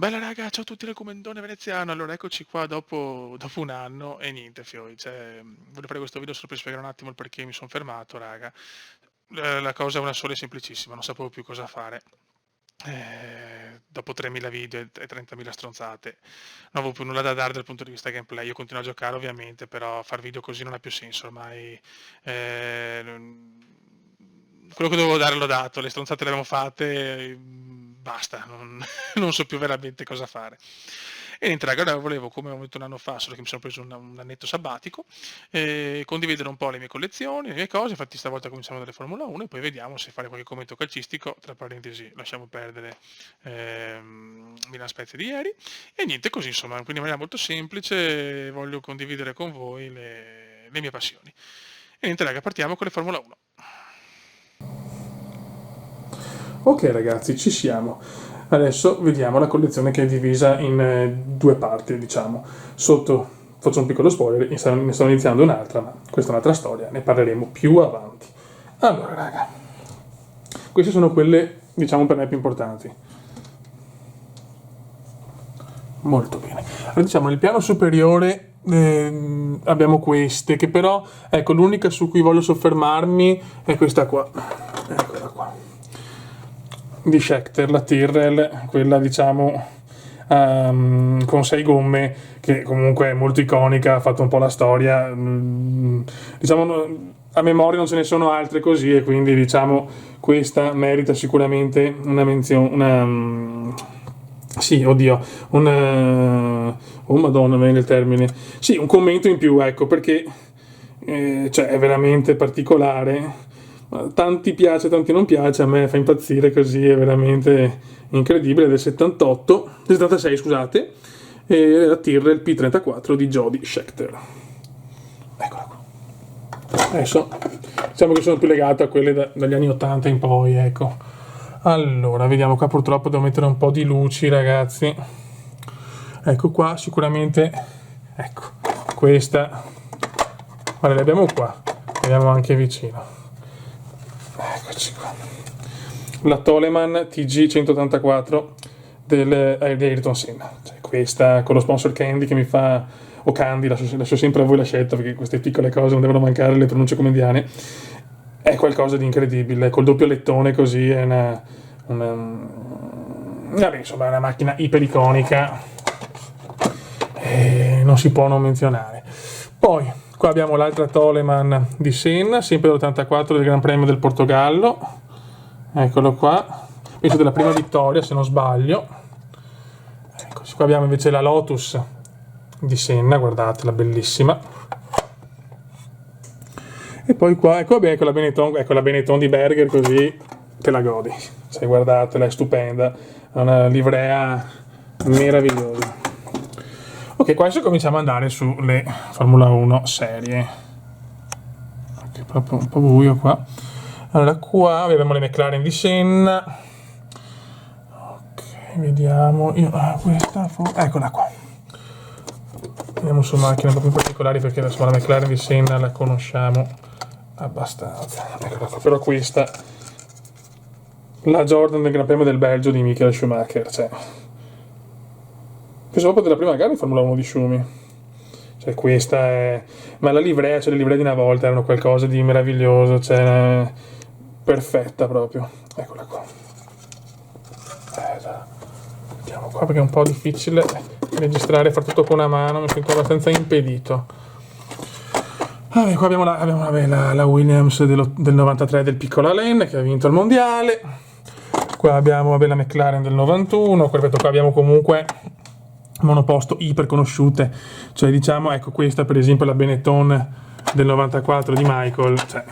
Bella raga, ciao a tutti dal commentone veneziano. Allora eccoci qua dopo un anno e niente fioi, voglio fare questo video solo per spiegare un attimo il perché mi sono fermato raga. La cosa è una sola e semplicissima, non sapevo più cosa fare. Dopo 3000 video e 30.000 stronzate non avevo più nulla da dare dal punto di vista gameplay. Io continuo a giocare ovviamente, però far video così non ha più senso ormai. Quello che dovevo dare l'ho dato, le stronzate le abbiamo fatte, basta, non so più veramente cosa fare. E niente, raga, allora volevo, come ho detto un anno fa, solo che mi sono preso un annetto sabbatico, condividere un po' le mie collezioni, le mie cose. Infatti stavolta cominciamo dalle Formula 1 e poi vediamo se fare qualche commento calcistico. Tra parentesi, lasciamo perdere Milan Spezia di ieri. E niente, così insomma, quindi in maniera molto semplice voglio condividere con voi le mie passioni. E niente, raga, partiamo con le Formula 1. Ok ragazzi, ci siamo. Adesso vediamo la collezione che è divisa in due parti, diciamo. Sotto faccio un piccolo spoiler, ne sto iniziando un'altra, ma questa è un'altra storia, ne parleremo più avanti. Allora raga, queste sono quelle, diciamo, per me più importanti. Molto bene. Allora, diciamo, nel piano superiore abbiamo queste, che però, ecco, l'unica su cui voglio soffermarmi è questa qua. Eccola qua. Di Scheckter, la Tyrrell, quella diciamo con 6 gomme, che comunque è molto iconica, ha fatto un po' la storia. Diciamo, a memoria non ce ne sono altre così, e quindi diciamo questa merita sicuramente una menzione, sì, oddio, oh madonna, me viene il termine. Sì, un commento in più, ecco, perché cioè, è veramente particolare. Tanti piace, tanti non piace, a me fa impazzire così, è veramente incredibile. Del 78, del 76 scusate, e la Tyrrell P34 di Jody Scheckter. Eccola qua. Adesso diciamo che sono più legato a quelle dagli anni 80 in poi, ecco. Allora, vediamo qua, purtroppo devo mettere un po' di luci ragazzi. Ecco qua, sicuramente, ecco, questa, guarda, le abbiamo qua, le abbiamo anche vicino. Eccoci qua. La Toleman TG184 di Ayrton Senna. Cioè, questa con lo sponsor Candy che mi fa, o Candy, lascio sempre a voi la scelta perché queste piccole cose non devono mancare, le pronunce comendiane. È qualcosa di incredibile, col doppio lettone così, è insomma, è una macchina iper iconica e non si può non menzionare. Poi qua abbiamo l'altra Toleman di Senna, sempre dell'84 del Gran Premio del Portogallo. Eccolo qua, penso della prima vittoria se non sbaglio. Eccoci qua, abbiamo invece la Lotus di Senna, guardatela, bellissima. E poi qua, ecco la Benetton di Berger, così te la godi. Cioè, guardatela, è stupenda, è una livrea meravigliosa. Ok, qua adesso cominciamo ad andare sulle Formula 1 serie. Ok, proprio un po' buio qua. Allora, qua abbiamo le McLaren di Senna. Ok, vediamo. Questa, eccola qua. Andiamo su macchine un po' più particolari perché insomma, la McLaren di Senna la conosciamo abbastanza. Eccola qua, però questa, la Jordan del Gran Premio del Belgio di Michael Schumacher, cioè, pensavo proprio della prima gara in Formula 1 di Schumi. Cioè questa è, ma la livrea, cioè le livree di una volta erano qualcosa di meraviglioso, cioè perfetta proprio. Eccola qua. Vediamo qua perché è un po' difficile registrare e far tutto con una mano, mi sento abbastanza impedito. Qua abbiamo la Williams del 93 del piccolo Alain che ha vinto il mondiale. Qua abbiamo la McLaren del 91, qua abbiamo comunque monoposto iper conosciute, cioè diciamo, ecco questa per esempio la Benetton del 94 di Michael, cioè,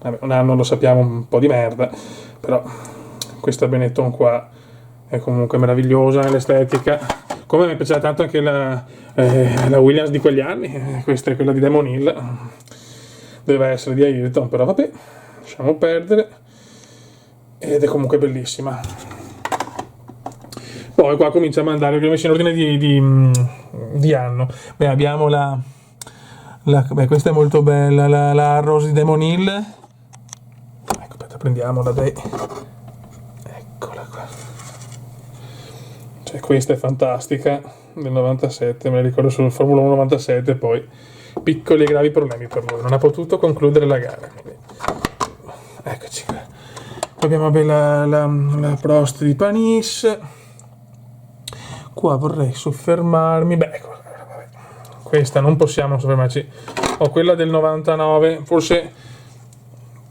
vabbè, un anno lo sappiamo un po' di merda, però questa Benetton qua è comunque meravigliosa nell'estetica, come mi piaceva tanto anche la Williams di quegli anni. Questa è quella di Damon Hill, deve essere di Ayrton, però vabbè, lasciamo perdere, ed è comunque bellissima. Poi qua cominciamo ad andare, abbiamo messo in ordine di anno. Beh, abbiamo questa è molto bella, la Rose di Damon Hill. Ecco, aspetta, prendiamola dai. Eccola qua. Cioè, questa è fantastica, del 97, me la ricordo solo Formula 1 97, poi piccoli e gravi problemi per lui, non ha potuto concludere la gara. Quindi. Eccoci qua. Poi abbiamo la Prost di Panis. Qua vorrei soffermarmi, ecco, vabbè. Questa non possiamo soffermarci. Ho quella del 99, forse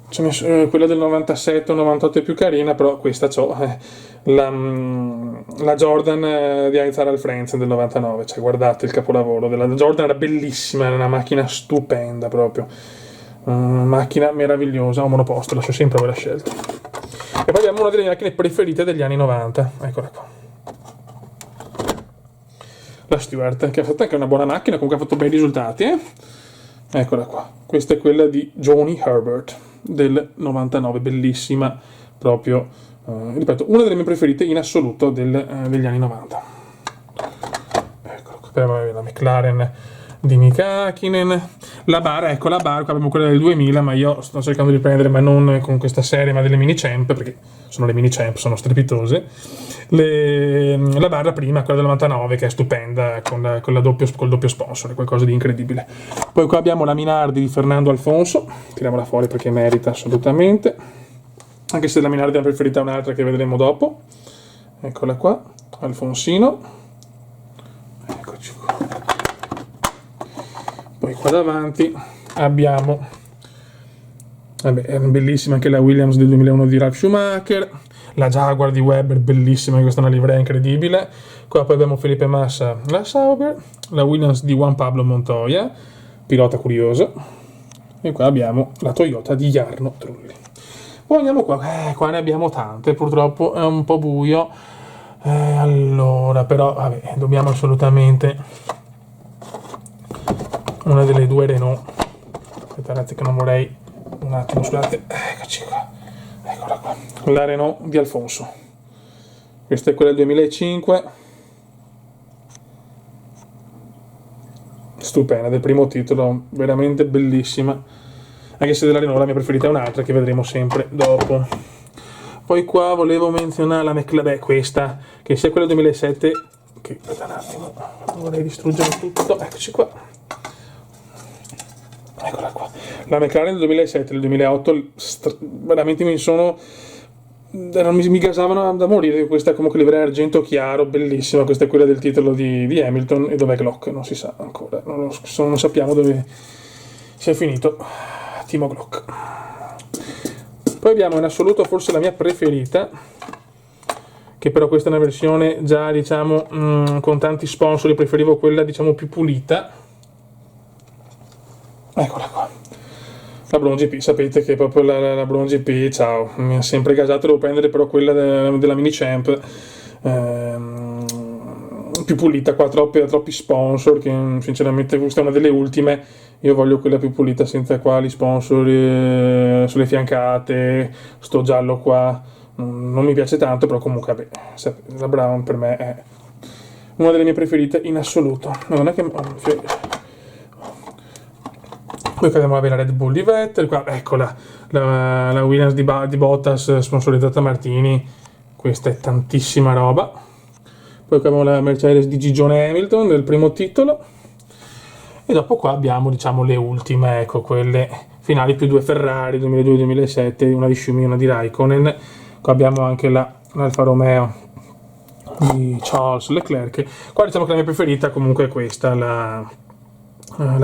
quella del 97 o 98 è più carina, però questa c'ho la Jordan di Aizar al Frenzen del 99, cioè guardate il capolavoro della Jordan, era bellissima, era una macchina stupenda proprio, una macchina meravigliosa, ho monoposto, lascio sempre quella scelta. E poi abbiamo una delle macchine preferite degli anni 90, eccola qua. La Stewart, che ha fatto anche una buona macchina, comunque ha fatto bei risultati, Eccola qua, questa è quella di Johnny Herbert del 99, bellissima, proprio, ripeto, una delle mie preferite in assoluto degli anni 90. Eccola qua, la McLaren di Mika Hakkinen, la barra, ecco la barra, qua abbiamo quella del 2000, ma io sto cercando di prendere, ma non con questa serie, ma delle mini champ, perché sono le mini champ, sono strepitose. La barra prima, quella del 99, che è stupenda, col doppio sponsor, è qualcosa di incredibile. Poi qua abbiamo la Minardi di Fernando Alfonso, tiriamola fuori perché merita assolutamente, anche se la Minardi è la preferita un'altra che vedremo dopo. Eccola qua, Alfonsino, eccoci qua. Poi qua davanti abbiamo, è bellissima anche la Williams del 2001 di Ralf Schumacher, la Jaguar di Webber, bellissima, questa è una livrea incredibile. Qua poi abbiamo Felipe Massa, la Sauber, la Williams di Juan Pablo Montoya, pilota curioso, e qua abbiamo la Toyota di Jarno Trulli. Poi andiamo qua, qua ne abbiamo tante, purtroppo è un po' buio, allora però vabbè, dobbiamo assolutamente una delle due Renault. Aspetta ragazzi che non vorrei, un attimo, scusate, eccoci qua, eccola qua, la Renault di Alfonso, questa è quella del 2005, stupenda, del primo titolo, veramente bellissima, anche se della Renault la mia preferita è un'altra che vedremo sempre dopo. Poi qua volevo menzionare la McLaren, questa, che sia quella del 2007, che, aspetta un attimo, non vorrei distruggere tutto, eccoci qua. Eccola qua, la McLaren del 2007 e del 2008 veramente mi gasavano da morire. Questa comunque livrea argento chiaro, bellissima, questa è quella del titolo di Hamilton. E dov'è Glock? Non si sa ancora, non sappiamo dove sia finito Timo Glock. Poi abbiamo in assoluto forse la mia preferita, che però questa è una versione già diciamo con tanti sponsor, preferivo quella diciamo più pulita. Eccola qua, la Brown GP, sapete che proprio la Brown GP, ciao, mi ha sempre gasato, devo prendere però quella della mini champ, più pulita, qua troppi sponsor, che sinceramente questa è una delle ultime, io voglio quella più pulita senza quali sponsor sulle fiancate, sto giallo qua, non mi piace tanto, però comunque vabbè, la Brown per me è una delle mie preferite in assoluto. Non è che... Poi abbiamo la Red Bull di Vettel, qua eccola, la Williams di Bottas sponsorizzata Martini, questa è tantissima roba. Poi abbiamo la Mercedes di Gigione Hamilton del primo titolo, e dopo qua abbiamo diciamo le ultime, ecco, quelle finali, più due Ferrari 2002-2007, una di Schumi e una di Raikkonen. Qua abbiamo anche l'Alfa Romeo di Charles Leclerc. Qua diciamo che la mia preferita comunque è questa, la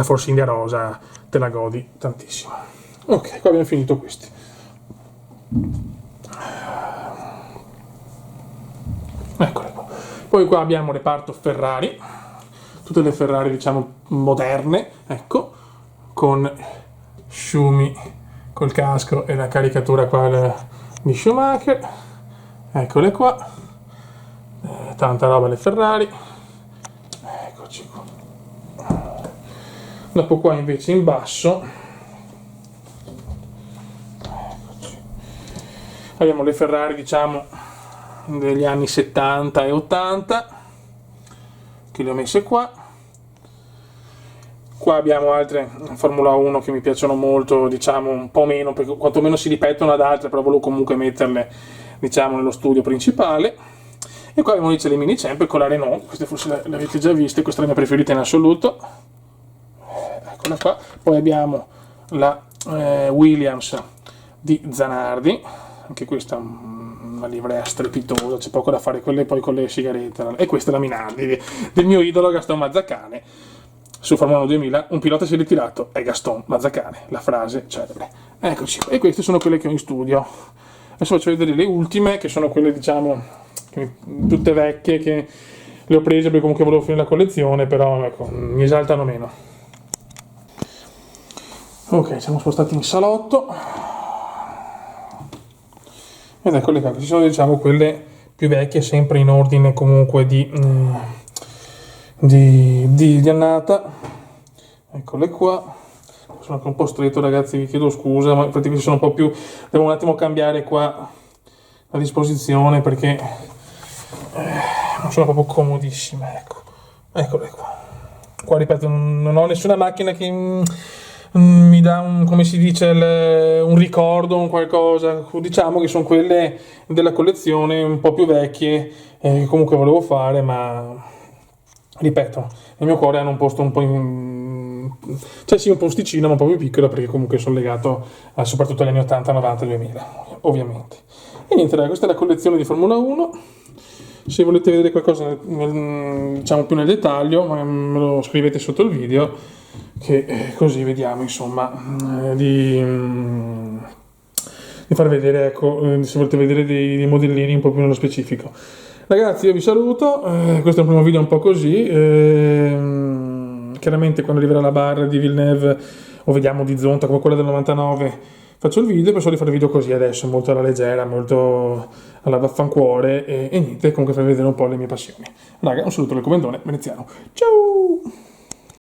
Force India rosa, te la godi tantissimo. Ok, qua abbiamo finito questi. Eccole qua. Poi qua abbiamo il reparto Ferrari, tutte le Ferrari diciamo moderne, ecco, con Schumi col casco e la caricatura qua di Schumacher. Eccole qua, tanta roba le Ferrari. Eccoci qua. Dopo qua invece in basso abbiamo le Ferrari diciamo degli anni 70 e 80 che le ho messe qua. Qua abbiamo altre Formula 1 che mi piacciono molto, diciamo un po' meno, perché quantomeno si ripetono ad altre, però volevo comunque metterle diciamo nello studio principale. E qua abbiamo invece le mini champ con la Renault, queste forse le avete già viste, questa è la mia preferita in assoluto, eccola qua. Poi abbiamo la Williams di Zanardi, anche questa una livrea strepitosa, c'è poco da fare, quelle poi con le sigarette. E questa è la Minardi del mio idolo Gaston Mazzacane. Su Formula 1 2000 un pilota si è ritirato, è Gaston Mazzacane, la frase celebre. Eccoci qua, e queste sono quelle che ho in studio. Adesso faccio vedere le ultime, che sono quelle, diciamo, tutte vecchie, che le ho prese perché comunque volevo finire la collezione, però ecco, mi esaltano meno. Ok, siamo spostati in salotto. Ed eccole qua, queste sono, diciamo, quelle più vecchie, sempre in ordine comunque di annata. Eccole qua. Sono anche un po' stretto, ragazzi, vi chiedo scusa, ma infatti questi sono un po' più... Devo un attimo cambiare qua la disposizione perché non sono proprio comodissime, ecco. Eccole qua. Qua, ripeto, non ho nessuna macchina che mi dà un, come si dice, un ricordo, un qualcosa. Diciamo che sono quelle della collezione un po' più vecchie, che comunque volevo fare, ma ripeto, nel mio cuore hanno un posto un po' cioè sì, un posticino, ma un po' più piccolo, perché comunque sono legato soprattutto agli anni 80, 90, 2000, ovviamente. E niente, ragazzi, questa è la collezione di Formula 1. Se volete vedere qualcosa diciamo più nel dettaglio, me lo scrivete sotto il video, che così vediamo, insomma, di far vedere, ecco, se volete vedere dei modellini un po' più nello specifico. Ragazzi, io vi saluto, questo è un primo video un po' così, chiaramente quando arriverà la barra di Villeneuve o vediamo di Zonta come quella del 99 faccio il video, penso di fare il video così adesso, molto alla leggera, molto alla vaffancuore e niente, comunque far vedere un po' le mie passioni. Raga, un saluto dal comandone veneziano, ciao!